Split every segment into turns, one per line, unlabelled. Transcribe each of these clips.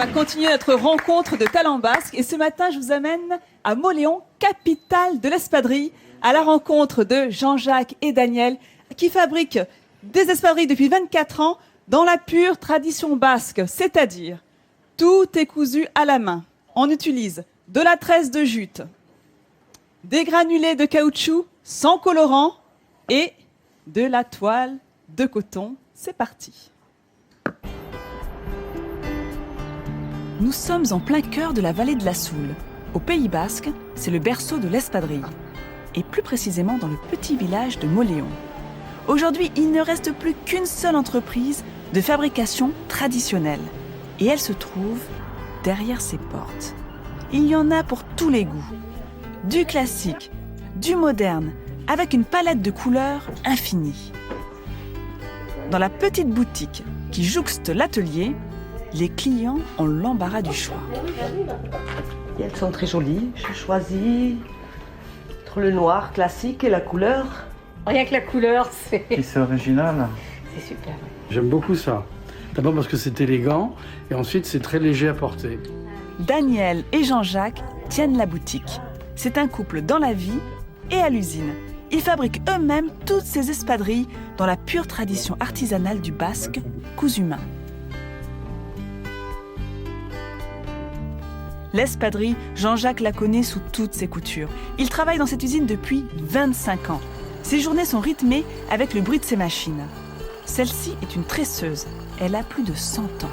va continuer notre rencontre de talents basques. Et ce matin, je vous amène à Mauléon, capitale de l'espadrille, à la rencontre de Jean-Jacques et Daniel, qui fabriquent des espadrilles depuis 24 ans dans la pure tradition basque, c'est-à-dire tout est cousu à la main. On utilise de la tresse de jute, des granulés de caoutchouc sans colorant et de la toile de coton. C'est parti. Nous sommes en plein cœur de la vallée de la Soule. Au Pays Basque, c'est le berceau de l'espadrille. Et plus précisément dans le petit village de Mauléon. Aujourd'hui, il ne reste plus qu'une seule entreprise de fabrication traditionnelle. Et elle se trouve derrière ses portes. Il y en a pour tous les goûts. Du classique, du moderne, avec une palette de couleurs infinie. Dans la petite boutique qui jouxte l'atelier, les clients ont l'embarras du choix.
Elles sont très jolies. J'ai choisi entre le noir classique et la couleur.
Rien que la couleur, c'est
original.
C'est super.
J'aime beaucoup ça. D'abord parce que c'est élégant et ensuite c'est très léger à porter.
Daniel et Jean-Jacques tiennent la boutique. C'est un couple dans la vie et à l'usine. Ils fabriquent eux-mêmes toutes ces espadrilles dans la pure tradition artisanale du basque, cousu main. L'espadrille, Jean-Jacques la connaît sous toutes ses coutures. Il travaille dans cette usine depuis 25 ans. Ses journées sont rythmées avec le bruit de ses machines. Celle-ci est une tresseuse. Elle a plus de 100 ans.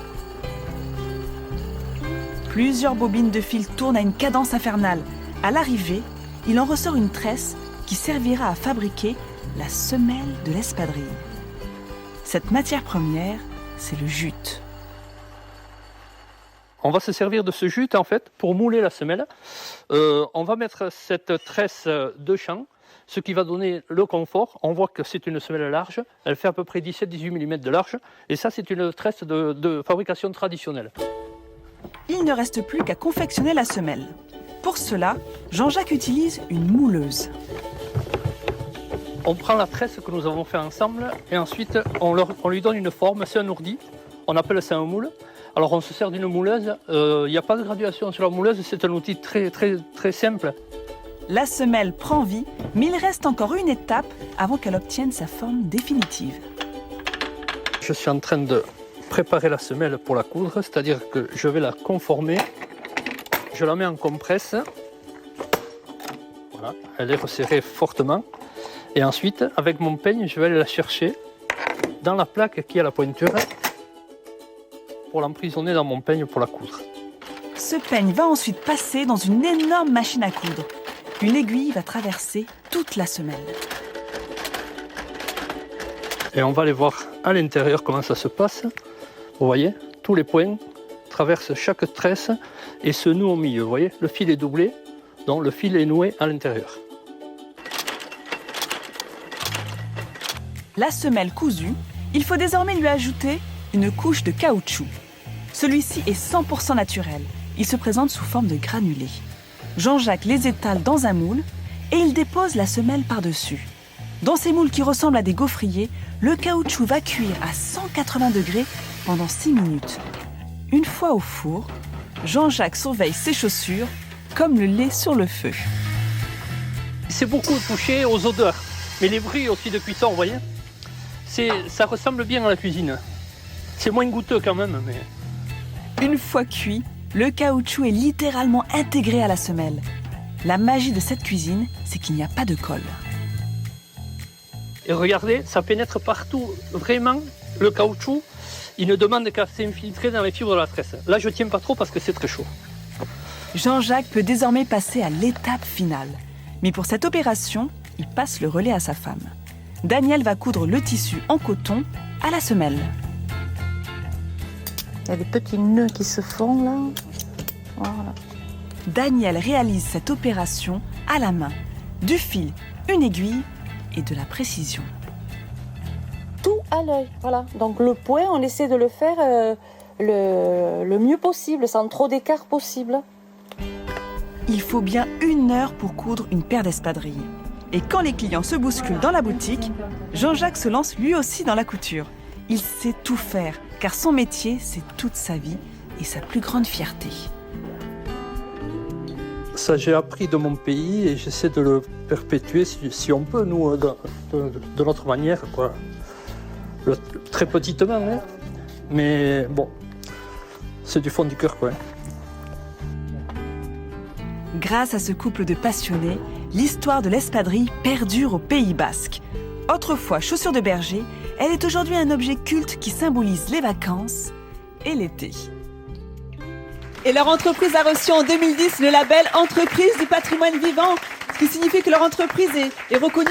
Plusieurs bobines de fil tournent à une cadence infernale. À l'arrivée, il en ressort une tresse qui servira à fabriquer la semelle de l'espadrille. Cette matière première, c'est le jute.
On va se servir de ce jute en fait pour mouler la semelle. On va mettre cette tresse de champ, ce qui va donner le confort. On voit que c'est une semelle large, elle fait à peu près 17-18 mm de large, et ça c'est une tresse de fabrication traditionnelle.
Il ne reste plus qu'à confectionner la semelle. Pour cela, Jean-Jacques utilise une mouleuse.
On prend la tresse que nous avons fait ensemble et ensuite on lui donne une forme, c'est un ourdi, on appelle ça un moule. Alors on se sert d'une mouleuse, il n'y a pas de graduation sur la mouleuse, c'est un outil très simple.
La semelle prend vie, mais il reste encore une étape avant qu'elle obtienne sa forme définitive.
Je suis en train de préparer la semelle pour la coudre, c'est-à-dire que je vais la conformer. Je la mets en compresse. Voilà, elle est resserrée fortement. Et ensuite, avec mon peigne, je vais aller la chercher dans la plaque qui a la pointure pour l'emprisonner dans mon peigne pour la coudre.
Ce peigne va ensuite passer dans une énorme machine à coudre. Une aiguille va traverser toute la semelle.
Et on va aller voir à l'intérieur comment ça se passe. Vous voyez, tous les points traversent chaque tresse et se nouent au milieu. Vous voyez, le fil est doublé, donc le fil est noué à l'intérieur.
La semelle cousue, il faut désormais lui ajouter une couche de caoutchouc. Celui-ci est 100% naturel. Il se présente sous forme de granulés. Jean-Jacques les étale dans un moule et il dépose la semelle par-dessus. Dans ces moules qui ressemblent à des gaufriers, le caoutchouc va cuire à 180 degrés pendant 6 minutes. Une fois au four, Jean-Jacques surveille ses chaussures comme le lait sur le feu.
C'est beaucoup touché aux odeurs, mais les bruits aussi de cuisson, vous voyez, ça ressemble bien à la cuisine. C'est moins goûteux quand même, mais...
Une fois cuit, le caoutchouc est littéralement intégré à la semelle. La magie de cette cuisine, c'est qu'il n'y a pas de colle.
Et regardez, ça pénètre partout. Vraiment, le caoutchouc, il ne demande qu'à s'infiltrer dans les fibres de la tresse. Là, je ne tiens pas trop parce que c'est très chaud.
Jean-Jacques peut désormais passer à l'étape finale. Mais pour cette opération, il passe le relais à sa femme. Daniel va coudre le tissu en coton à la semelle.
Il y a des petits nœuds qui se font là. Voilà.
Daniel réalise cette opération à la main. Du fil, une aiguille et de la précision.
Tout à l'œil, voilà. Donc le point, on essaie de le faire le mieux possible, sans trop d'écart possible.
Il faut bien 1 heure pour coudre une paire d'espadrilles. Et quand les clients se bousculent dans la boutique, Jean-Jacques se lance lui aussi dans la couture. Il sait tout faire, car son métier, c'est toute sa vie. et sa plus grande fierté.
Ça, j'ai appris de mon pays et j'essaie de le perpétuer si on peut, nous, de notre manière, quoi. Très petitement, hein. Mais bon, c'est du fond du cœur, quoi.
Grâce à ce couple de passionnés, l'histoire de l'espadrille perdure au Pays Basque. Autrefois chaussure de berger, elle est aujourd'hui un objet culte qui symbolise les vacances et l'été. Et leur entreprise a reçu en 2010 le label Entreprise du patrimoine vivant, ce qui signifie que leur entreprise est reconnue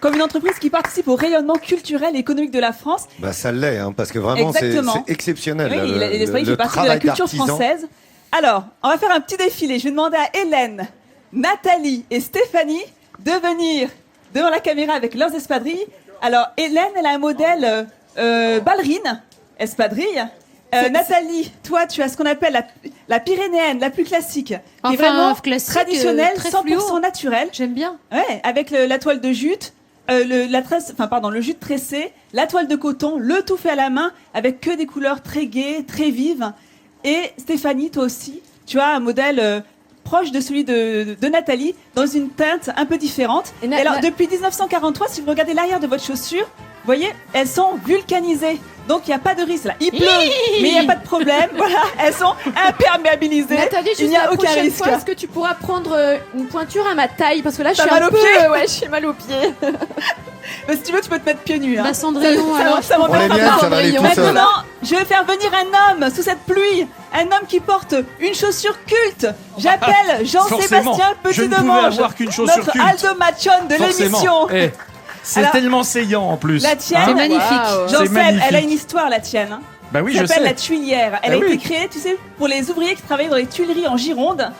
comme une entreprise qui participe au rayonnement culturel et économique de la France.
Bah ça l'est, hein, parce que vraiment c'est exceptionnel.
Oui,
là,
l'espadrille fait partie de la culture française. Alors, on va faire un petit défilé. Je vais demander à Hélène, Nathalie et Stéphanie de venir devant la caméra avec leurs espadrilles. Alors, Hélène, elle a un modèle ballerine, espadrille. Nathalie, toi, tu as ce qu'on appelle la pyrénéenne, la plus classique, qui est vraiment
classique,
traditionnelle,
très
100%
fluo.
naturelle.
J'aime bien.
Ouais, avec la toile de jute, le jute tressé, la toile de coton, le tout fait à la main, avec que des couleurs très gaies, très vives. Et Stéphanie, toi aussi, tu as un modèle proche de celui de Nathalie, dans une teinte un peu différente. Et alors, depuis 1943, si vous regardez l'arrière de votre chaussure, vous voyez, elles sont vulcanisées. Donc, il n'y a pas de risque. Là, il pleut, mais il n'y a pas de problème. Voilà, elles sont imperméabilisées.
Nathalie,
il n'y a aucun risque.
Fois, est-ce que tu pourras prendre une pointure à ma taille? Parce que là, je
T'as
suis
mal
un
aux
peu...
pieds
Ouais, j'ai mal aux pieds.
Mais si tu veux, tu peux te mettre pieds nus. Hein.
Bah, Cendrillon, alors.
Ça
Pour les miennes, ça va aller tout seul.
Maintenant, je vais faire venir un homme sous cette pluie. Un homme qui porte une chaussure culte. J'appelle Jean-Sébastien Petit-Demange,
avoir qu'une chaussure
notre
culte.
Aldo Machon de l'émission.
Eh, c'est
Alors,
tellement saillant en plus.
La tienne,
C'est magnifique.
Jean
C'est
Seb,
magnifique.
elle a une histoire, la tienne. Hein.
Bah oui,
Ça
je
s'appelle la
sais.
tuilière. Elle
Ah
a
oui.
été créée, tu sais, pour les ouvriers qui travaillaient dans les tuileries en Gironde.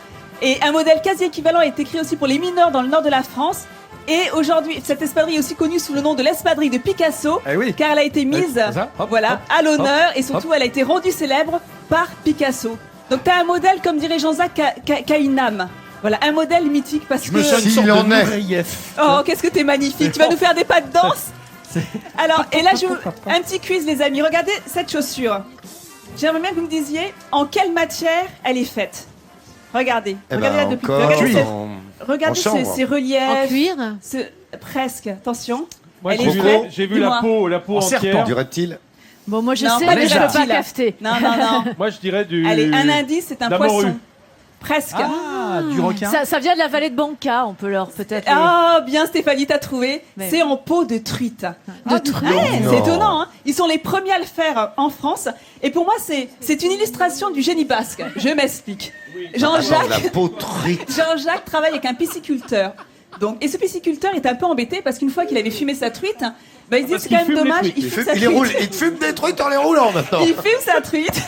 Et un modèle quasi équivalent a été créé aussi pour les mineurs dans le nord de la France. Et aujourd'hui, cette espadrille est aussi connue sous le nom de l'espadrille de Picasso,
Eh oui.
car elle a été mise
Ça, hop,
voilà,
hop,
à l'honneur et surtout elle a été rendue célèbre par Picasso. Donc tu as un modèle, comme dirait Jean-Jacques, qui a une âme. Voilà, un modèle mythique parce
Je me
que...
sens une
S'il
sorte de
en est.
Nourrief.
Oh, qu'est-ce que t'es magnifique. Tu vas nous faire des pas de danse. Alors, et là, un petit quiz, les amis. Regardez cette chaussure. J'aimerais bien que vous me disiez en quelle matière elle est faite. Regardez.
Eh
Regardez
ben,
là depuis.
encore
Regardez,
en chambre.
ces reliefs.
En cuir.
Presque. Attention.
Moi,
Elle
j'ai
est
vu,
faite.
j'ai vu
Dis-moi.
la peau
En serpent.
entière.
Du reptile.
Bon, moi, je
Non,
sais,
pas
mais
du
je peux pas
reptile.
cafeter.
Non, non, non.
Moi, je dirais du.
Allez, un indice, c'est un
La morue.
poisson. Presque.
Ah, du requin.
Ça vient de la vallée de Banca, on peut leur peut-être...
Ah, bien Stéphanie, t'as trouvé.
Mais-
C'est en peau de truite.
De truite.
Ouais,
Non.
c'est étonnant. Hein. Ils sont les premiers à le faire en France. Et pour moi, c'est une illustration du génie basque. Je m'explique.
La
Jean-Jacques
peau truite.
travaille avec un pisciculteur. Et ce pisciculteur est un peu embêté parce qu'une fois qu'il avait fumé sa truite, bah, il se dit
parce
c'est quand
qu'il
même
fume les
dommage.
truites.
Il fume sa
Il roule,
truite.
il fume des trucs en les roulant maintenant.
Il fume sa truite.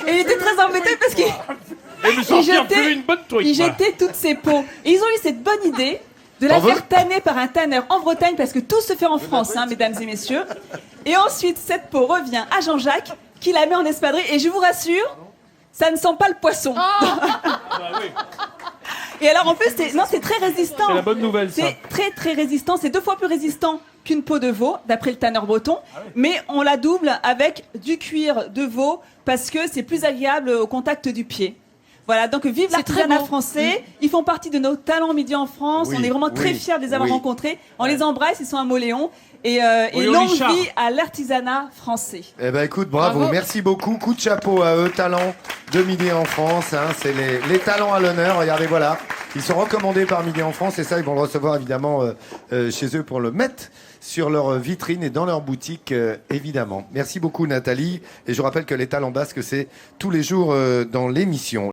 Et il était très embêté parce qu'il
Et me sortir
jetait-
plus une bonne truite.
il
voilà.
jetait toutes ses peaux. Et ils ont eu cette bonne idée de la
T'en veux
faire tanner par un tanneur en Bretagne, parce que tout se fait en France, hein, mesdames et messieurs. Et ensuite, cette peau revient à Jean-Jacques, qui la met en espadrille. Et je vous rassure, ça ne sent pas le poisson. Et alors, en plus, c'est très résistant.
C'est la bonne nouvelle, ça.
C'est très, très résistant. C'est 2 fois plus résistant qu'une peau de veau, d'après le tanneur breton. Mais on la double avec du cuir de veau, parce que c'est plus agréable au contact du pied. Voilà, donc vive
C'est très
l'artisanat
beau.
français. Ils font partie de nos talents midi en France.
Oui,
On est vraiment très
oui,
fiers de les avoir
oui.
rencontrés. On les embrasse, ils sont à Moléon. Et
Moléon
longue
Richard.
vie à l'artisanat français.
Eh ben écoute, bravo,
Bravo.
merci beaucoup. Coup de chapeau à eux, talents de Midi en France. Hein, c'est les talents à l'honneur. Regardez, voilà, ils sont recommandés par Midi en France et ça, ils vont le recevoir évidemment chez eux pour le mettre sur leur vitrine et dans leur boutique, évidemment. Merci beaucoup Nathalie. Et je rappelle que les talents basques, c'est tous les jours dans l'émission.